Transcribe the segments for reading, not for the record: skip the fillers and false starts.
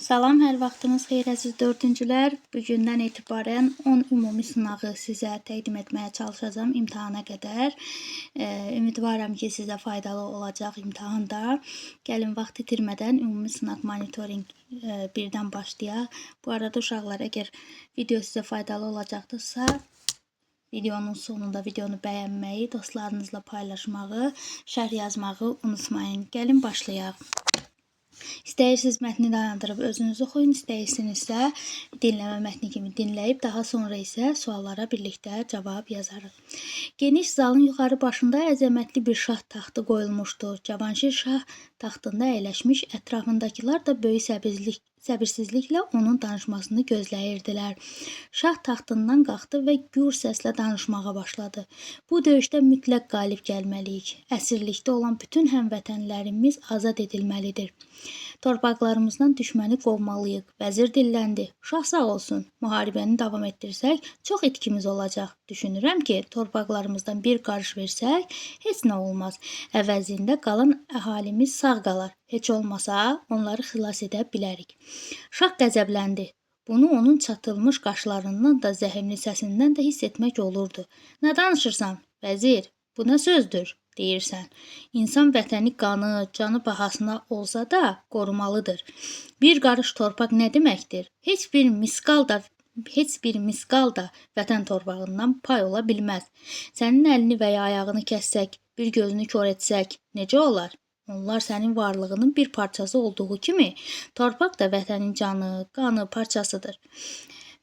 Salam, hər vaxtınız xeyir əziz dördüncülər. Bugündən etibarən 10 ümumi sınağı sizə təqdim etməyə çalışacağam imtahana qədər. Ümidvaram ki, sizə faydalı olacaq imtahanda. Gəlin vaxt itirmədən ümumi sınaq monitoring birdən başlayaq. Bu arada uşaqlar, əgər video sizə faydalı olacaqdırsa, videonun sonunda videonu bəyənməyi, dostlarınızla paylaşmağı, şərh yazmağı unutmayın. Gəlin başlayaq. İstəyirsiniz mətni dayandırıb özünüz oxuyun, istəyirsinizsə dinləmə mətni kimi dinləyib, daha sonra isə suallara birlikdə cavab yazarıq. Geniş zalın yuxarı başında əzəmətli bir şah taxtı qoyulmuşdu. Cavanşir şah taxtında əyləşmiş, ətrafındakılar da böyük səbirsizliklə onun danışmasını gözləyirdilər. Şah taxtından qalxdı və gür səslə danışmağa başladı. Bu döyüşdə mütləq qalib gəlməliyik. Əsirlikdə olan bütün həmvətənlərimiz azad edilməlidir. Torpaqlarımızdan düşməni qovmalıyıq. Vəzir dilləndi. Şah sağ olsun. Müharibəni davam etdirsək, çox itkimiz olacaq. Düşünürəm ki, torpaqlarımızdan bir qarış versək, heç nə olmaz. Əvəzində qalan əhalimiz sağ qalar. Heç olmasa, onları xilas edə bilərik. Şah qəzəbləndi. Bunu onun çatılmış qaşlarından da, zəhimli səsindən də hiss etmək olurdu. Nə danışırsan, vəzir? Bu nə sözdür? Deyirsən. İnsan vətəni qanı, canı bahasına olsa da qorumalıdır. Bir qarış torpaq nə deməkdir? Heç bir miskal da vətən torpağından pay ola bilməz. Sənin əlini və ya ayağını kəssək, bir gözünü kor etsək, necə olar? Onlar sənin varlığının bir parçası olduğu kimi, torpaq da vətənin canı, qanı parçasıdır.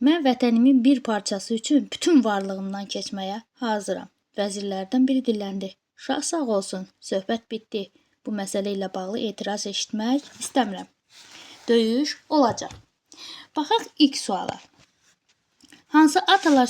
Mən vətənimin bir parçası üçün bütün varlığımdan keçməyə hazıram. Vəzirlərdən biri dilləndi. Şah sağ olsun, söhbət bitdi. Bu məsələ ilə bağlı etiraz eşitmək istəmirəm. Döyüş olacaq. Baxaq ilk suala. Hansı atalar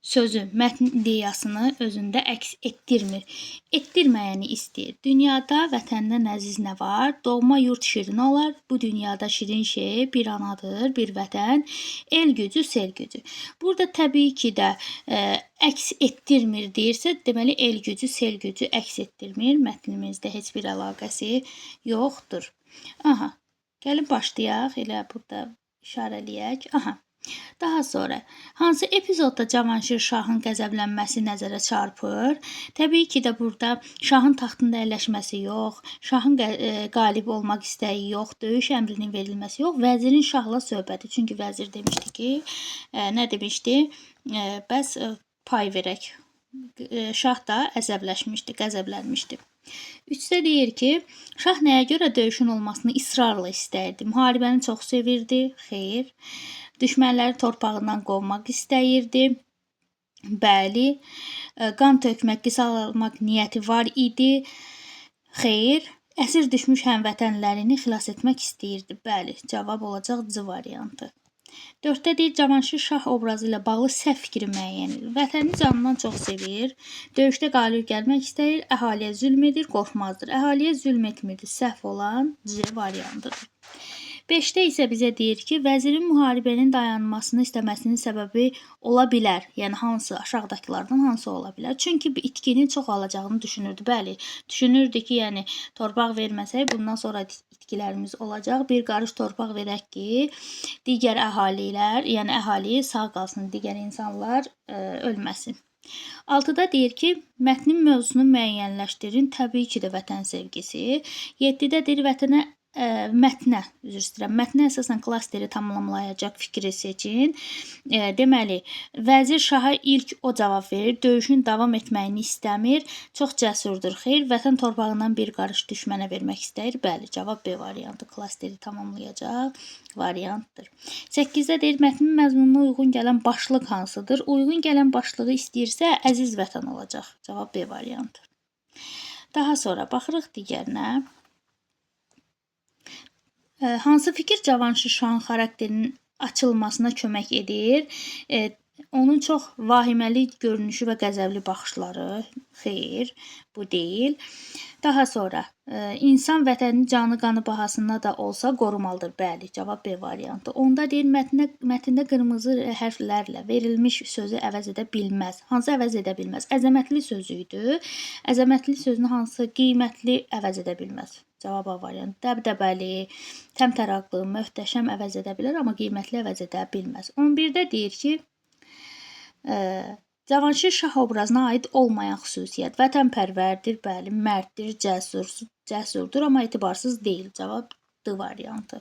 sözü mətn ideyasını özündə əks etdirmir? Etdirməyəni istəyir. Dünyada vətəndən əziz nə var? Doğma yurt şirin olar. Bu dünyada şirin şey bir anadır, bir vətən, el gücü, sel gücü. Burada təbii ki də əks etdirmir deyirsə, deməli el gücü, sel gücü əks etdirmir. Mətnimizdə heç bir əlaqəsi yoxdur. Aha, gəlin başlayaq. Elə burada işarələyək. Aha. Daha sonra, hansı epizodda Cavanşir şahın qəzəblənməsi nəzərə çarpır? Təbii ki də burada şahın taxtında əyləşməsi yox, şahın qalib olmaq istəyi yox, döyüş əmrinin verilməsi yox, vəzirin şahla söhbəti. Çünki vəzir demişdi ki, nə demişdi? Bəs pay verək. Şah da əsəbləşmişdi, qəzəblənmişdi. 3-də deyir ki, şah nəyə görə döyüşün olmasını israrla istəyirdi? Müharibəni çox sevirdi, xeyr. Düşmənləri torpağından qovmaq istəyirdi. Bəli. Qan tökmək, qisas almaq niyyəti var idi. Xeyr. Əsir düşmüş həmvətənlərini xilas etmək istəyirdi. Bəli. Cavab olacaq C variantı. 4-də deyir, Cavanşir şah obrazı ilə bağlı səhv fikri müəyyən edir. Vətəni canından çox sevir. Döyüşdə qalib gəlmək istəyir. Əhaliyə zülm edir, qorxmazdır. Əhaliyə zülm etmirdi. Səhv olan C variantıdır. 5-də isə bizə deyir ki, vəzirin müharibənin dayanmasını istəməsinin səbəbi ola bilər. Yəni, hansı, aşağıdakılardan hansı ola bilər? Çünki itkinin çox alacağını düşünürdü. Bəli, düşünürdü ki, yəni, torpaq verməsək, bundan sonra itkilərimiz olacaq. Bir qarış torpaq verək ki, digər əhalilər, yəni əhali sağ qalsın, digər insanlar ölməsin. 6-da deyir ki, mətnin mövzusunu müəyyənləşdirin. Təbii ki də vətən sevgisi. 7-də deyir, mətnə əsasən klasteri tamamlayacaq fikri seçin. Deməli, vəzir şaha ilk o cavab verir. Döyüşün davam etməyini istəmir. Çox cəsurdur. Xeyr, vətən torpağından bir qarış düşmənə vermək istəyir. Bəli, cavab B variantı. Klasteri tamamlayacaq variantdır. 8-də deyir, mətnin məzmununa uyğun gələn başlıq hansıdır? Uyğun gələn başlığı istəyirsə, əziz vətən olacaq. Cavab B variantı. Daha sonra baxırıq digərinə. Hansı fikir Cavanşir şahın xarakterinin açılmasına kömək edir? Onun çox vahiməli görünüşü və qəzəbli baxışları, xeyr, bu deyil. Daha sonra, insan vətənin canı qanı bahasına da olsa qorumalıdır. Bəli, cavab B variantı. Onda deyir, mətndə qırmızı hərflərlə verilmiş sözü əvəz edə bilməz. Hansı əvəz edə bilməz? Əzəmətli sözü idi. Əzəmətli sözünü hansı? Qiymətli əvəz edə bilməz. Cavab A variantı. Dəbdəbəli, təmtəraqlı, möhtəşəm əvəz edə bilər, amma qiymətli əvəz edə bilməz. 11-də deyir ki, Cavanşir şah obrazına aid olmayan xüsusiyyət vətənpərvərdir, bəli, mərddir, cəsurdur, amma etibarsız deyil. Cavab D variantı.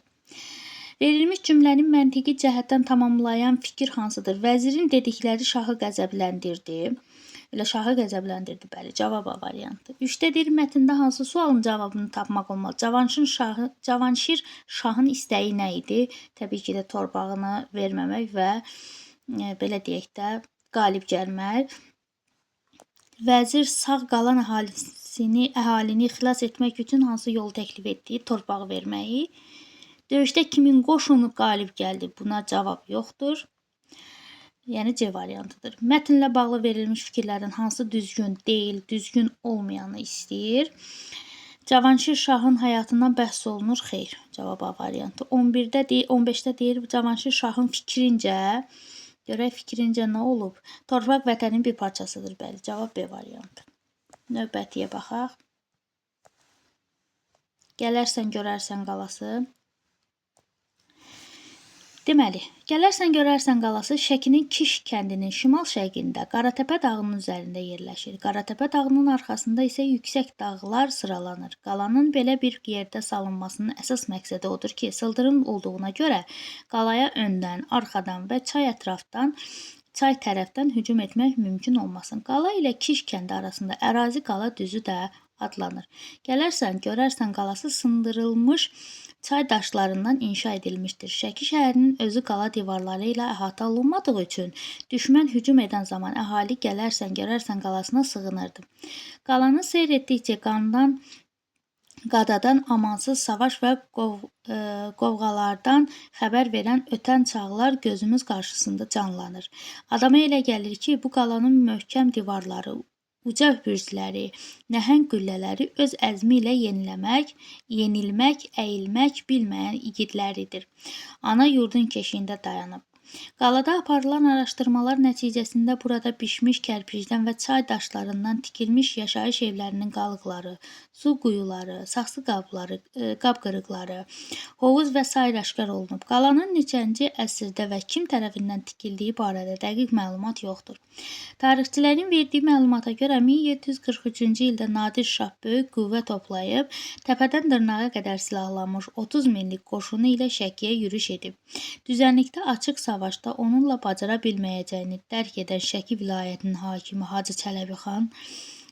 Verilmiş cümlənin məntiqi cəhətdən tamamlayan fikir hansıdır? Vəzirin dedikləri şahı qəzəbləndirdi. Elə şahı qəzəbləndirdi, bəli. Cavab A variantı. 3-də deyir, mətndə hansı sualın cavabını tapmaq olmalı? Cavanşir şahın istəyi nə idi? Təbii ki də torpağını verməmək və belə deyək də qalib gəlmək. Vəzir sağ qalan əhalini xilas etmək üçün hansı yolu təklif etdi? Torpağı verməyi. Döyüşdə kimin qoşunu qalib gəldi? Buna cavab yoxdur. Yəni C variantıdır. Mətnlə bağlı verilmiş fikirlərin hansı düzgün deyil, düzgün olmayanı istəyir? Cavanşir şahın həyatından bəhs olunur, xeyr. Cavab A variantı. 15-də deyir, Cavanşir şahın fikrincə, görək fikrincə nə olub? Torpaq vətənin bir parçasıdır, bəli. Cavab B variantı. Növbətiyə baxaq. Gələrsən, görərsən qalası. Deməli, Gələrsən, görərsən qalası Şəkinin Kiş kəndinin şimal-şərqində Qaratəpə dağının üzərində yerləşir. Qaratəpə dağının arxasında isə yüksək dağlar sıralanır. Qalanın belə bir yerdə salınmasının əsas məqsədi odur ki, sıldırım olduğuna görə qalaya öndən, arxadan və çay tərəfdən hücum etmək mümkün olmasın. Qala ilə Kiş kəndi arasında ərazi qala düzü də adlanır. Gələrsən, görərsən qalası sındırılmış çay daşlarından inşa edilmişdir. Şəki şəhərinin özü qala divarları ilə əhatə olunmadığı üçün düşmən hücum edən zaman əhali Gələrsən, görərsən qalasına sığınırdı. Qalanı seyr etdikcə qadadan amansız savaş və qovğalardan xəbər verən ötən çağlar gözümüz qarşısında canlanır. Adama elə gəlir ki, bu qalanın möhkəm divarları, uca bürcləri, nəhəng qüllələri öz əzmi ilə yenilmək, əyilmək bilməyən igidləridir. Ana yurdun keşiyində dayanıb. Qalada aparılan araşdırmalar nəticəsində burada bişmiş kərpicdən və çay daşlarından tikilmiş yaşayış evlərinin qalıqları, su quyuları, saxsı qab-qırıqları, hovuz və sair aşkar olunub. Qalanın neçənci əsrdə və kim tərəfindən tikildiyi barədə dəqiq məlumat yoxdur. Tarixçilərin verdiyi məlumata görə 1743-cü ildə Nadir Şah böyük qüvvə toplayıb, təpədən dırnağa qədər silahlanmış 30 minlik qoşunu ilə Şəkiyə yürüş edib. Düzənlikdə açıq savaşda onunla bacara bilməyəcəyini dərk edən Şəki vilayətinin hakimi Hacı Çələbi xan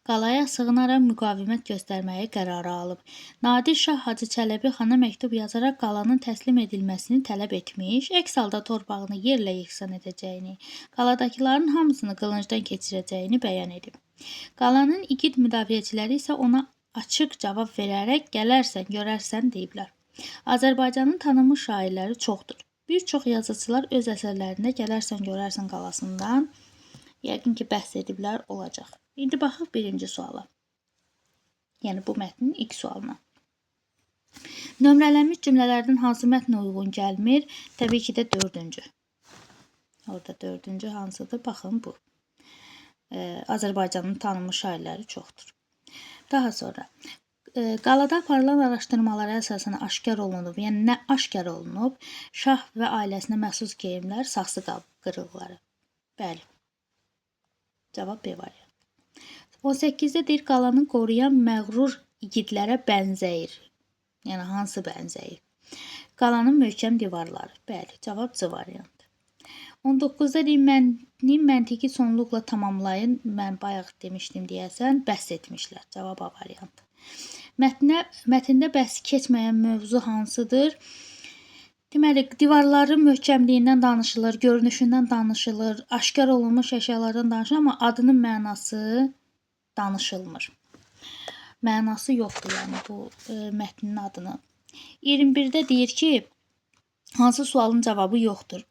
qalaya sığınaraq müqavimət göstərməyi qərara alıb. Nadir Şah Hacı Çələbi xana məktub yazaraq qalanın təslim edilməsini tələb etmiş, əks halda torpağını yerlə yeksan edəcəyini, qaladakıların hamısını qılıncdan keçirəcəyini bəyan edib. Qalanın igid müdafiəçiləri isə ona açıq cavab verərək gələrsən, görərsən deyiblər. Azərbaycanın tanınmış şairləri çoxdur. Bir çox yazıçılar öz əsərlərində Gələrsən, görərsən qalasından yəqin ki, bəhs ediblər olacaq. İndi baxaq birinci suala. Yəni, bu mətnin ilk sualına. Nömrələnmiş cümlələrdən hansı mətnə uyğun gəlmir? Təbii ki də dördüncü. Orada dördüncü hansıdır? Baxın, bu. Azərbaycanın tanınmış şairləri çoxdur. Daha sonra, qalada aparılan araşdırmalara əsasən aşkar olunub, yəni nə aşkar olunub? Şah və ailəsinə məxsus geyimlər, saxsı qırıqları. Bəli. Cavab B variantı. 18-də deyir, qalanı qoruyan məğrur igidlərə bənzəyir. Yəni, hansı bənzəyir? Qalanın möhkəm divarları. Bəli, cavab C variantı. 19-da deyir, mətnin məntiqi sonluqla tamamlayın. Mən bayaq demişdim deyəsən, bəhs etmişlər. Cavab A variantı. Mətndə bəhs keçməyən mövzu hansıdır? Deməli, divarların möhkəmliyindən danışılır, görünüşündən danışılır, aşkar olunmuş əşyalardan danışılır, amma adının mənası danışılmır. Mənası yoxdur, yəni bu mətnin adını. 21-də deyir ki, Hansı sualın cavabı yoxdur?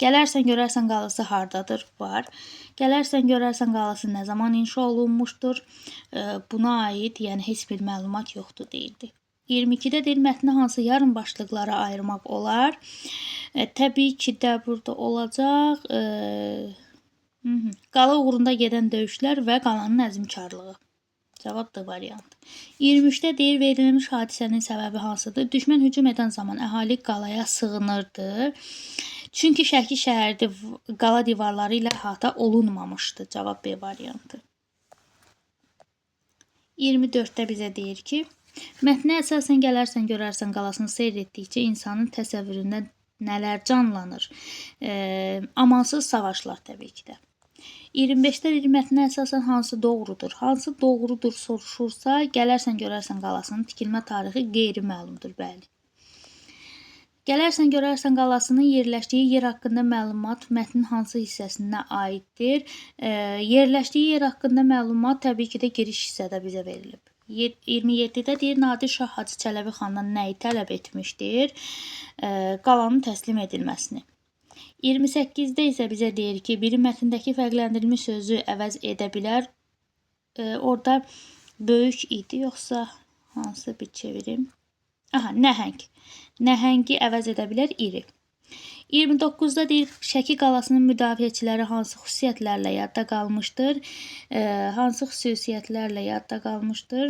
Gələrsən görərsən qalası hardadır? Var. Gələrsən görərsən qalası nə zaman inşa olunmuşdur? Buna aid yəni heç bir məlumat yoxdur deyildi. 22-də deyir mətni hansı yarım başlıqlara ayırmaq olar? Təbii ki də burada olacaq qala uğrunda gedən döyüşlər və qalanın əzmkarlığı. Cavab D variantı. 23-də deyir verilmiş hadisənin səbəbi hansıdır? Düşmən hücum edən zaman əhali qalaya sığınırdı. Çünki Şəki şəhəri qala divarları ilə əhatə olunmamışdı. Cavab B variantı. 24-də bizə deyir ki, mətnə əsasən gələrsən görərsən qalasını seyr etdikcə insanın təsəvvüründə nələr canlanır? Amansız savaşlar təbii ki də. 25-də deyir mətnə əsasən hansı doğrudur? Hansı doğrudur soruşursa, gələrsən görərsən qalasının tikilmə tarixi qeyri-məlumdur, bəli. Gələrsən görərsən qalasının yerləşdiyi yer haqqında məlumat mətnin hansı hissəsinə aiddir? Yerləşdiyi yer haqqında məlumat təbii ki də giriş hissədə bizə verilib. 27-də deyir Nadir Şah Hacı Çələbi xandan nəyi tələb etmişdir? Qalanın təslim edilməsini. 28-də isə bizə deyir ki, biri mətndəki fərqləndirilmiş sözü əvəz edə bilər. Orada böyük idi, yoxsa hansı bir çevirim? Nəhəng. Nəhəngi əvəz edə bilər iri. 29-da deyir Şəki qalasının müdafiəçiləri hansı xüsusiyyətlərlə yadda qalmışdır? Hansı xüsusiyyətlərlə yadda qalmışdır?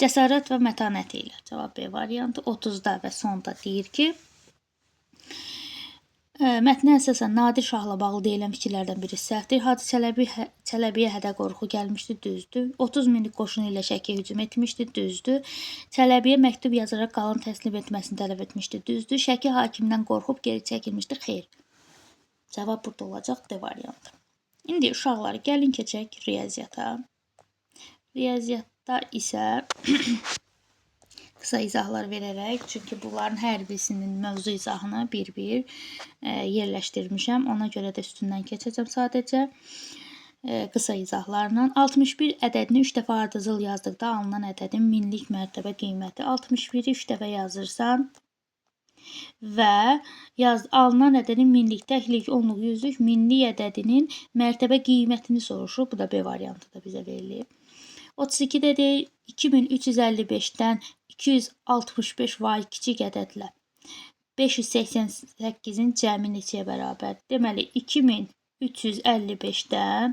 Cəsarət və mətanət ilə. Cavab B variantı. 30-da və sonda deyir ki, mətnə əsasən Nadir Şahla bağlı deyilən fikirlərdən biri səhvdir. Hacı Çələbiyə hədə qorxu gəlmişdi, düzdür. 30 minlik qoşunu ilə Şəkiyə hücum etmişdi, düzdür. Çələbiyə məktub yazaraq qalanı təslim etməsini tələb etmişdi, düzdür. Şəki hakimindən qorxub geri çəkilmişdi, xeyr. Cavab burada olacaq D variantı. İndi uşaqlar, gəlin keçək riyaziyyata. Riyaziyyatda isə qısa izahlar verərək, çünki bunların hər birisinin mövzu izahını bir-bir yerləşdirmişəm. Ona görə də üstündən keçəcəm sadəcə qısa izahlarla. 61 ədədini 3 dəfə ardıcıl yazdıqda alınan ədədin minlik mərtəbə qiyməti. 61-i 3 dəfə yazırsan və alınan ədədin minlik, təklik, onluq, yüzlük, minlik ədədinin mərtəbə qiymətini soruşur. Bu da B variantı da bizə verilib. 32-də deyir 2355-dən 265 vay kiçik ədədlə 588-in cəmi neçəyə bərabərdir? Deməli 2355-dən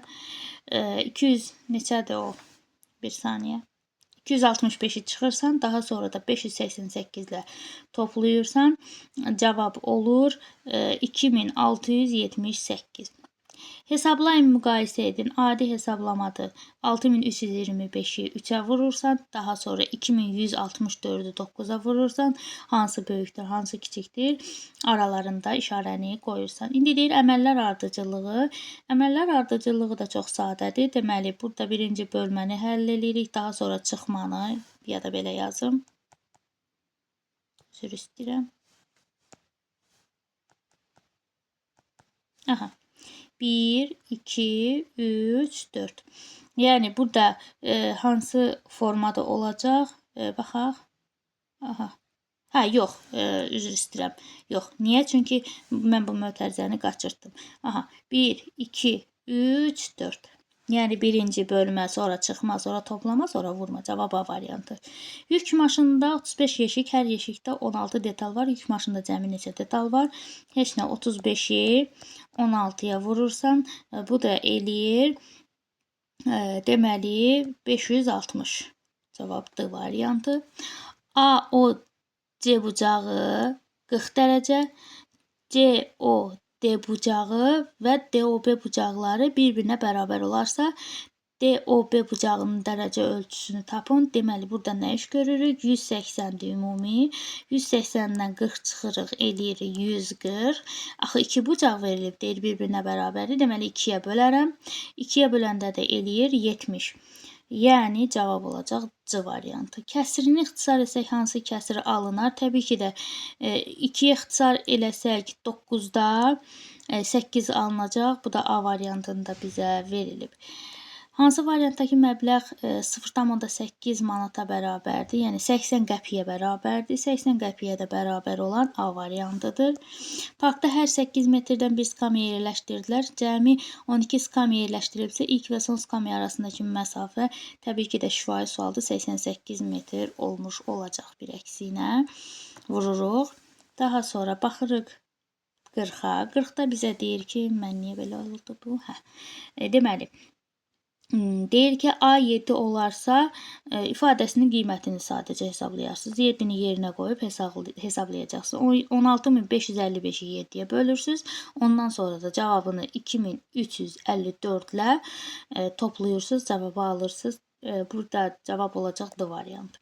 200 neçədir o? Bir saniyə. 265-i çıxırsan, daha sonra da 588 ilə toplayırsan, cavab olur 2678. Hesablayın, müqayisə edin. Adi hesablamadır. 6325-i 3-ə vurursan, daha sonra 2164-ü 9-a vurursan, hansı böyükdür, hansı kiçikdir, aralarında işarəni qoyursan. İndi deyir əməllər ardıcıllığı. Əməllər ardıcıllığı da çox sadədir. Deməli, burada birinci bölməni həll edirik, daha sonra çıxmanı, ya da belə yazım. Üzr istəyirəm. 1, 2, 3, 4. Yəni burada hansı formada olacaq? Baxaq. Yox, üzr istəyirəm. Yox. Niyə? Çünki mən bu mötərizəni qaçırtdım. 1, 2, 3, 4. Yəni birinci bölmə, sonra çıxma, sonra toplama, sonra vurma. Cavab A variantı. Yük maşınında 35 yeşik, hər yeşikdə 16 detal var. Yük maşında cəmi neçə detal var? Heç nə 35-i 16-ya vurursan, bu da eləyir. Deməli 560. Cavab D variantı. AOC bucağı 40 dərəcə, COD bucağı və DOB bucaqları bir-birinə bərabər olarsa, DOB bucağının dərəcə ölçüsünü tapın. Deməli, burada nə iş görürük? 180-dir ümumi. 180-dən 40 çıxırıq, eləyir 140. Axı 2 bucaq verilib, deyir bir-birinə bərabərdir. Deməli, 2-yə bölərəm. 2-yə böləndə də eləyir 70. Yəni, cavab olacaq C variantı. Kəsirini ixtisar etsək, hansı kəsiri alınar? Təbii ki də 2-yə ixtisar eləsək 9-da 8 alınacaq. Bu da A variantında bizə verilib. Hansı variantdakı məbləğ 0,8 manata bərabərdir? Yəni 80 qəpiyə bərabərdir. 80 qəpiyə də bərabər olan A variantıdır. Parkda hər 8 metrdən bir skamya yerləşdirdilər. Cəmi 12 skamya yerləşdirilibsə, ilk və son skamya arasındakı məsafə təbii ki də şifahi sualdır. 88 metr olmuş olacaq bir əksinə. Vururuq. Daha sonra baxırıq 40-a. 40-da bizə deyir ki, mən niyə belə oldu bu? Deməli, deyir ki, A7 olarsa ifadəsinin qiymətini sadəcə hesablayarsınız. 7-ni yerinə qoyub hesablayacaqsınız. 16.555-i 7-yə bölürsünüz. Ondan sonra da cavabını 2354 ilə toplayırsınız, cavabı alırsınız. Burada cavab olacaq D variantı.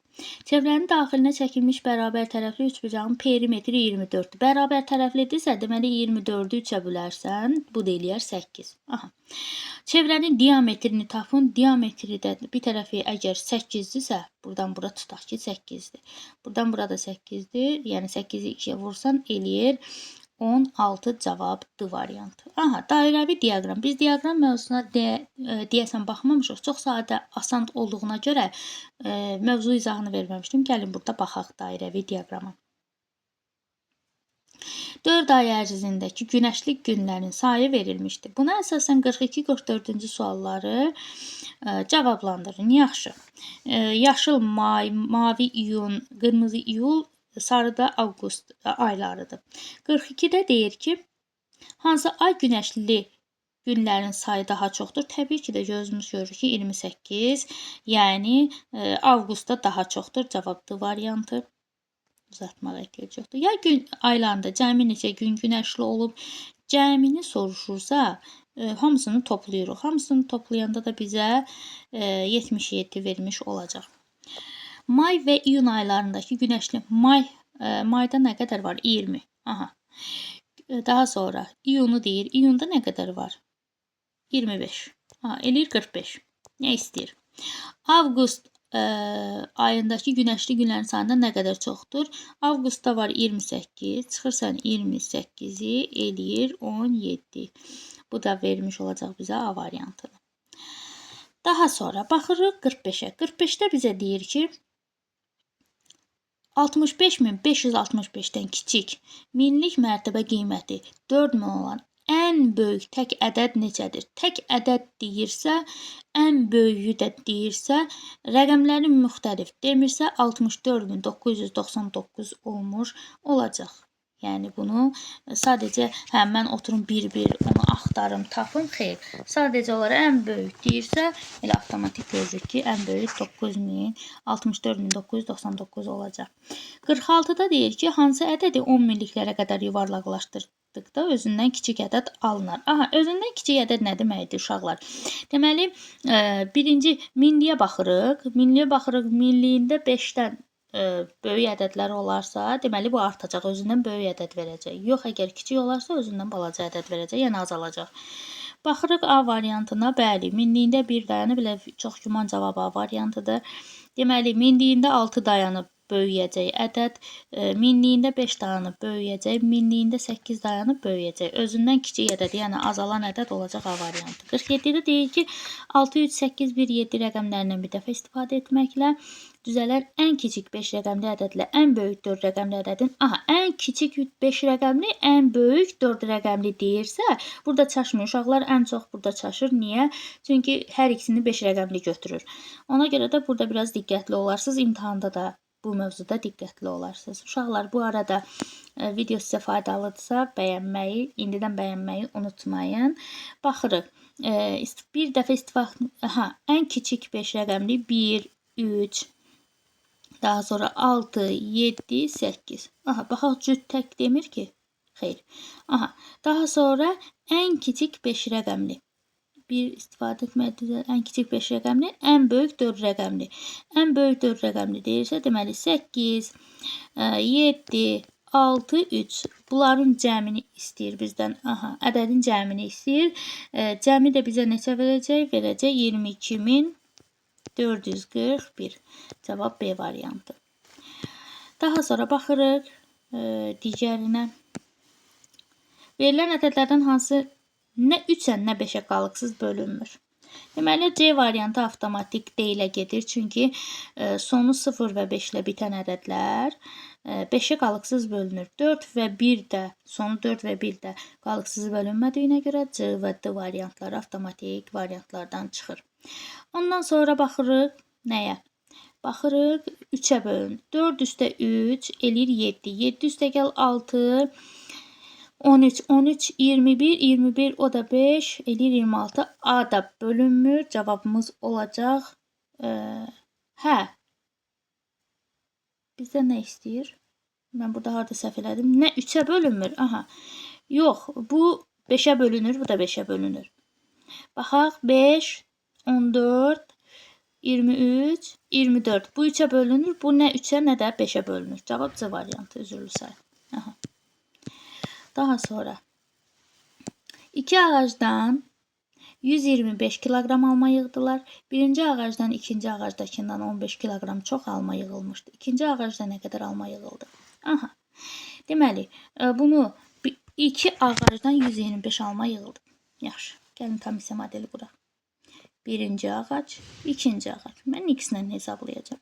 Çevrənin daxilinə çəkilmiş bərabər tərəfli üçbucağın perimetri 24-dür. Bərabər tərəflidirsə, deməli 24-ü 3-ə bölərsən, bu da eləyər 8. Aha. Çevrənin diametrini tapın. Diametri də bir tərəfi əgər 8-dirsə, buradan bura tutaq ki 8-dir. Buradan bura da 8-dir. Yəni 8-i 2-yə vursan eləyir 16 cavab D variantı. Aha, dairəvi diaqram. Biz diaqram mövzusuna deyəsən baxmamışıq. Çox sadə, asan olduğuna görə mövzu izahını verməmişdim. Gəlin burada baxaq dairəvi diaqrama. 4 ay ərzindəki günəşli günlərin sayı verilmişdir. Buna əsasən 42-44-cü sualları cavablandırın. Yaxşı. Yaşıl may, mavi iyun, qırmızı iyul, sarı da avqust aylarıdır. 42-də deyir ki, hansı ay günəşli günlərin sayı daha çoxdur? Təbii ki də gözümüz görür ki, 28, yəni avqustda daha çoxdur. Cavab D variantı. Uzatmağa ehtiyac yoxdur. Ya gün aylarında cəmi neçə gün günəşli olub, cəmini soruşursa, hamısını toplayırıq. Hamısını toplayanda da bizə 77 vermiş olacaq. May və iyun aylarındakı günəşli mayda nə qədər var? 20. Aha. Daha sonra iyunu deyir. İyunda nə qədər var? 25. Aha, eləyir 45. Nə istəyir? Avqust ayındakı günəşli günlərin sayında nə qədər çoxdur? Avqustda var 28. Çıxırsan 28-i eləyir 17. Bu da vermiş olacaq bizə A variantını. Daha sonra baxırıq 45-ə. 45-də bizə deyir ki, 65.565-dən kiçik minlik mərtəbə qiyməti 4000 olan ən böyük tək ədəd neçədir? Tək ədəd deyirsə, ən böyüyü də deyirsə, rəqəmlərin müxtəlif demirsə 64999 olmuş olacaq. Yəni bunu sadəcə mən oturum bir-bir onu axtarım, tapım, xeyr. Sadəcə olaraq ən böyük deyirsə, elə avtomatik görürük ki, ən böyük 64999 olacaq. 46-da deyir ki, hansı ədədi 10 minliklərə qədər yuvarlaqlaşdırdıqda özündən kiçik ədəd alınır. Aha, özündən kiçik ədəd nə deməkdir uşaqlar? Deməli, birinci minliyə baxırıq. Minliyində 5-dən böyük ədədlər olarsa, deməli bu artacaq, özündən böyük ədəd verəcək. Yox, əgər kiçik olarsa, özündən balaca ədəd verəcək, yəni azalacaq. Baxırıq A variantına, bəli, minliyində 1 dayanıb, elə çox güman cavab A variantıdır. Deməli, minliyində 6 dayanıb böyüyəcək ədəd, minliyində 5 dayanıb böyüyəcək, minliyində 8 dayanıb böyüyəcək. Özündən kiçik ədəd, yəni azalan ədəd olacaq A variantı. 47-də deyir ki, 6, 3, 8, 1, 7 rəqəmlərindən bir dəfə istifadə etməklə düzələr ən kiçik 5 rəqəmli ədədlə ən böyük 4 rəqəmli ədədin, ən kiçik 5 rəqəmli, ən böyük 4 rəqəmli deyirsə, burada çaşmır. Uşaqlar ən çox burada çaşır. Niyə? Çünki hər ikisini 5 rəqəmli götürür. Ona görə də burada biraz diqqətli olarsınız. İmtahanda da bu mövzuda diqqətli olarsınız. Uşaqlar, bu arada video sizə faydalıdırsa bəyənməyi, indidən bəyənməyi unutmayın. Baxırıq. Bir dəfə istifadə, ən kiçik 5 rəqəmli 1, 3, daha sonra 6, 7, 8. Baxaq, cüt tək demir ki. Xeyr. Daha sonra ən kiçik 5 rəqəmli. Bir istifadə etməkdir. Ən kiçik 5 rəqəmli, ən böyük 4 rəqəmli. Ən böyük 4 rəqəmli deyirsə, deməli 8, 7, 6, 3. Bunların cəmini istəyir bizdən. Ədədin cəmini istəyir. Cəmi də bizə neçə verəcək? Verəcək 22.441. Cavab B variantı. Daha sonra baxırıq digərinə. Verilən ədədlərdən hansı nə 3-ə, nə 5-ə qalıqsız bölünmür? Deməli, C variantı avtomatik D-ilə gedir. Çünki sonu 0 və 5 ilə bitən ədədlər 5-ə qalıqsız bölünür. 4 və 1 də, sonu 4 və 1 də qalıqsız bölünmədiyinə görə C və D variantları avtomatik variantlardan çıxır. Ondan sonra baxırıq nəyə? Baxırıq 3-ə bölün. 4 üstə 3 eləyir 7. 7 üstə gəl 6. 13, 13, 21, 21, o da 5, eləyir 26. A da bölünmür. Cavabımız olacaq. Hə. Bizdə nə istəyir? Mən burada harada səhv elədim? Nə 3-ə bölünmür? Aha. Yox, bu 5-ə bölünür, bu da 5-ə bölünür. Baxaq, 5, 14, 23, 24. Bu 3-ə bölünür. Bu nə 3-ə, nə də 5-ə bölünür. Cavab C variantı, üzürlü say. Aha. Daha sonra 2 ağacdan 125 kilogram alma yığdılar. Birinci ağacdan ikinci ağacdakindən 15 kilogram çox alma yığılmışdı. İkinci ağacda nə qədər alma yığıldı? Aha. Deməli, bunu iki ağacdan 125 alma yığıldı. Yaxşı. Gəlin komissiya modeli quraq. Birinci ağac, ikinci ağac. Mən x-lə hesablayacağam.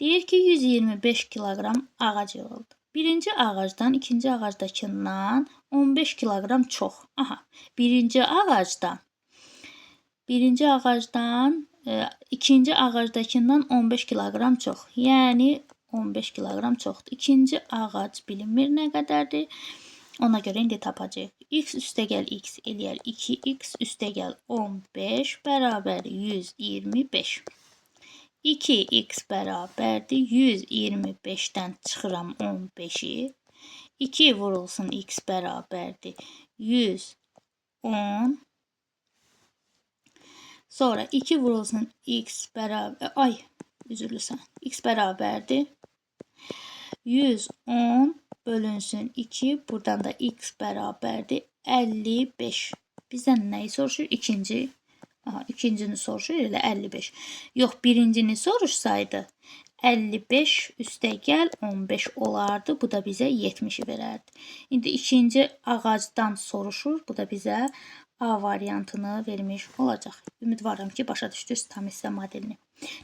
Deyir ki, 125 kilogram ağac yığıldı. Birinci ağacdan ikinci ağacdakindən 15 kilogram çox. Aha. Birinci ağacdan ikinci ağacdakindən 15 kilogram çox. Yəni 15 kilogram çoxdur. İkinci ağac bilinmir nə qədərdir. Ona görə indi tapacağıq. X üstəgəl x eləyər 2x üstəgəl 15 bərabər 125. 2x bərabərdir 125-dən çıxıram 15-i. 2 vurulsun x bərabərdir 110. Sonra 2 vurulsun x bərabər x bərabərdir 110 bölünsün 2. Buradan da x bərabərdir 55. Bizdən nəyi soruşur? İkincini soruşur, elə 55. Yox, birincini soruşsaydı 55 üstəgəl 15 olardı. Bu da bizə 70-i verərdi. İndi ikinci ağacdan soruşur. Bu da bizə A variantını vermiş olacaq. Ümidvaram ki, başa düşdünüz komissiya modelini.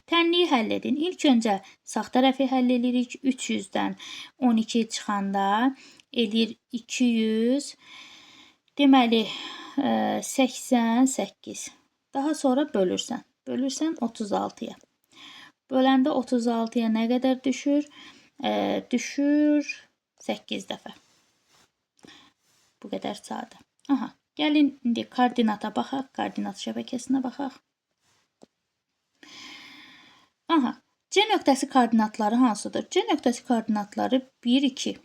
Tənliyi həll edin. İlk öncə sağ tərəfi həll edirik. 300-dən 12 çıxanda eləyir 200. Deməli, 88. Daha sonra bölürsən. Bölürsən 36-ya. Böləndə 36-ya nə qədər düşür? Düşür 8 dəfə. Bu qədər sadə. Aha. Gəlin indi koordinata baxaq. Koordinat şəbəkəsinə baxaq. Aha. C nöqtəsi koordinatları hansıdır? C nöqtəsi koordinatları 1, 2.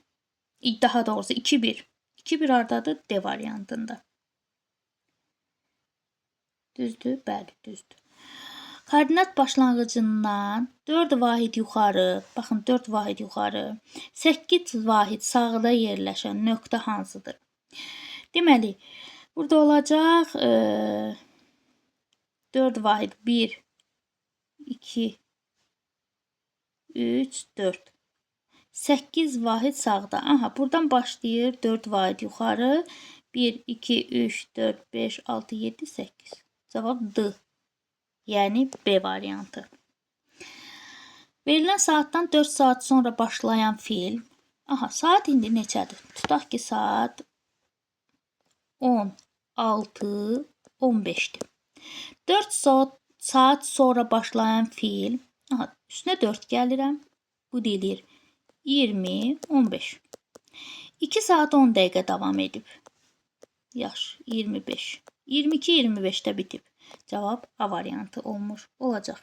Daha doğrusu 2, 1. 2, 1 hardadır? D variantında. Düzdür? Bəli, düzdür. Koordinat başlanğıcından 4 vahid yuxarı, baxın 4 vahid yuxarı, 8 vahid sağda yerləşən nöqtə hansıdır? Deməli, burada olacaq 4 vahid 1, 2, 3, 4. 8 vahid sağda. Aha, buradan başlayır 4 vahid yuxarı. 1, 2, 3, 4, 5, 6, 7, 8. Cavab D. Yəni B variantı. Verilən saatdan 4 saat sonra başlayan film. Aha, saat indi neçədir? Tutaq ki, saat 16, 15'dir. 4 saat sonra başlayan film. Aha, üstünə 4 gəlirəm. Bu deyilir 20, 15. 2 saat 10 dəqiqə davam edib. Yaş 25. 22, 25'də bitib. Cavab A variantı olacaq.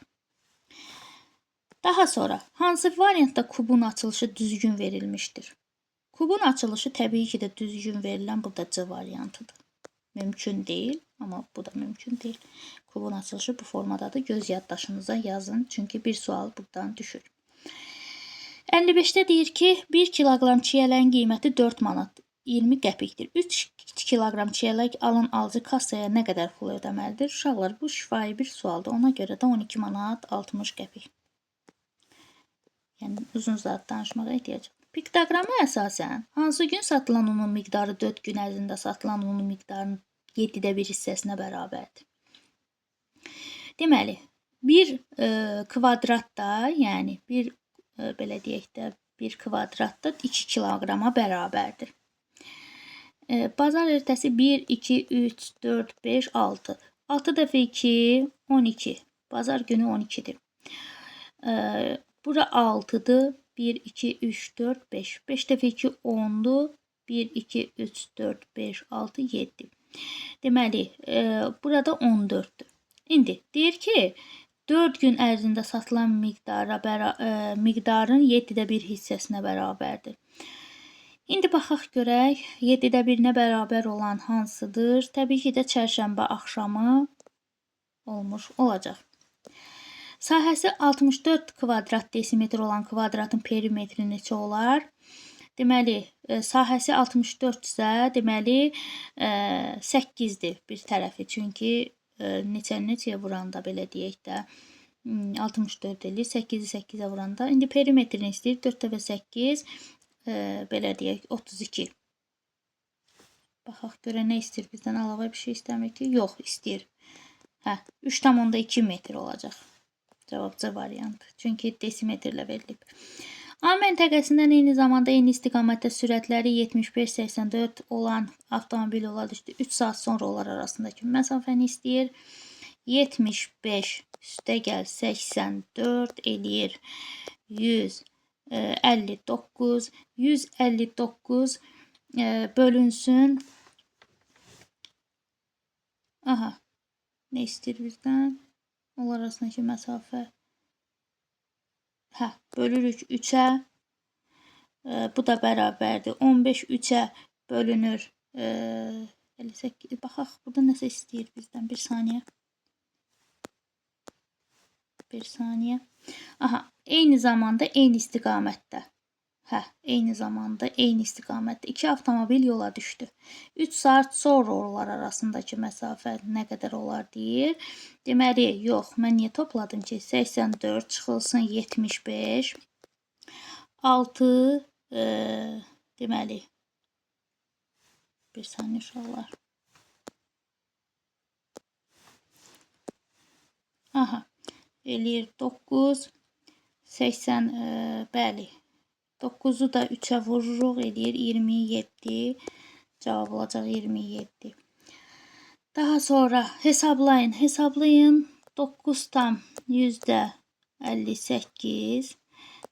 Daha sonra hansı variantda kubun açılışı düzgün verilmişdir? Kubun açılışı təbii ki də düzgün verilən burada C variantıdır. Mümkün deyil, amma bu da mümkün deyil. Kubun açılışı bu formadadır. Göz yaddaşınıza yazın, çünki bir sual buradan düşür. 55'də deyir ki, 1 kilogram çiyələyin qiyməti 4 manat 20 qəpikdir. 3 kilogram çiyələk alan alıcı kassaya nə qədər pul ödəməlidir? Uşaqlar, bu şifahi bir sualdır. Ona görə də 12 manat 60 qəpik. Yəni, uzun zat danışmağa ehtiyac yox. Piktoqrama əsasən, hansı gün satılan unun miqdarı 4 gün ərzində satılan unun miqdarının 7də 1 hissəsinə bərabərdir? Deməli, bir kvadratda, yəni bir belə deyək də, bir kvadratda 2 kiloqrama bərabərdir. Bazar ertəsi 1, 2, 3, 4, 5, 6. 6 dəfə 2, 12. Bazar günü 12-dir. Bura 6-dır. 1, 2, 3, 4, 5. 5 dəfə 2, 10-dur. 1, 2, 3, 4, 5, 6, 7. Deməli, burada 14-dür. İndi deyir ki, 4 gün ərzində satılan miqdarın 7də 1 hissəsinə bərabərdir. İndi baxaq görək, 7də 1-nə bərabər olan hansıdır? Təbii ki də çərşənbə axşamı olmuş olacaq. Sahəsi 64 kvadrat desimetr olan kvadratın perimetri neçə olar? Deməli, sahəsi 64-sə, deməli 8-dir bir tərəfi. Çünki neçəyə vuranda belə deyək də 64 eləyir. 8-i 8-ə vuranda. İndi perimetrini istəyir. 4 dəfə 8 belə deyək 32. Baxaq görə nə istəyir bizdən? Əlavə bir şey istəmir ki? Yox, istəyir. 3,2 metr olacaq. Cavab C variantı. Çünki desimetrlə verilib. A məntəqəsindən eyni zamanda eyni istiqamətdə sürətləri 75-84 olan avtomobil yola düşdü. 3 saat sonra onlar arasındakı məsafəni istəyir. 75 üstəgəl 84 eləyir 159. 159 bölünsün. Aha. Nə istəyir bizdən? Onlar arasındakı məsafə. Bölürük 3-ə. Bu da bərabərdir. 15 3-ə bölünür. 58. Baxaq, burada nəsə istəyir bizdən. Bir saniyə. Aha, eyni zamanda eyni istiqamətdə. Eyni zamanda eyni istiqamətdə. 2 avtomobil yola düşdü. 3 saat sonra onlar arasındakı məsafə nə qədər olar deyir. Deməli, yox, mən niyə topladım ki? 84 çıxılsın 75. 6, deməli, bir saniyə uşaqlar. Aha, eləyir 9, 80, bəli. 9-u da 3-ə vururuq, eləyir 27. Cavab olacaq 27. Daha sonra hesablayın. 9,58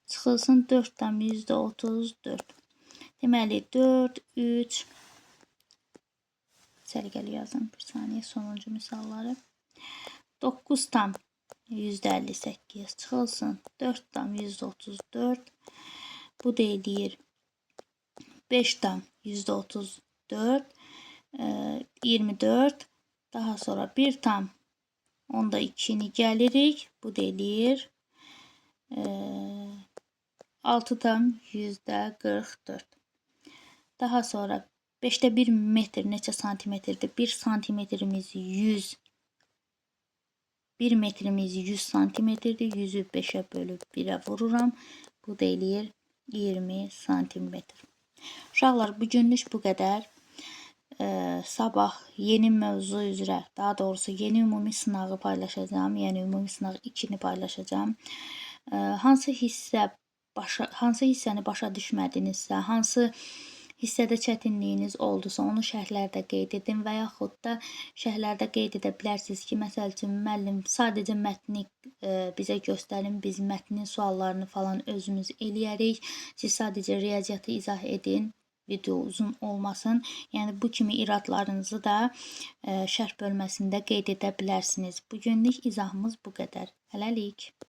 çıxılsın 4,34. Deməli, 4, 3. Səliqəli yazın. Bir saniyə, sonuncu misalları. 9,58 çıxılsın 4,134. Bu da eləyir 5,134. 24. Daha sonra 1,2'ni gəlirik. Bu da eləyir 6,44. Daha sonra 5'də 1 metr neçə santimetrdir? 1 santimetrimiz 100. 1 metrimiz 100 santimetrdir. 100'ü 5'ə bölüb 1'ə vururam. Bu da eləyir 20 santimetr. Uşaqlar, bugünlük bu qədər. Sabah yeni mövzu üzrə, daha doğrusu yeni ümumi sınağı paylaşacağım. Yəni ümumi sınaq 2-ni paylaşacağım. Hansı hissəni başa düşmədinizsə, hansı hissədə çətinliyiniz oldusa, onu şərhlərdə qeyd edin və yaxud da şərhlərdə qeyd edə bilərsiniz ki, məsəl üçün müəllim sadəcə mətni bizə göstərin, biz mətnin suallarını falan özümüz eləyərik. Siz sadəcə riyaziyyatı izah edin. Video uzun olmasın. Yəni bu kimi iradlarınızı da şərh bölməsində qeyd edə bilərsiniz. Bugünlük izahımız bu qədər. Hələlik.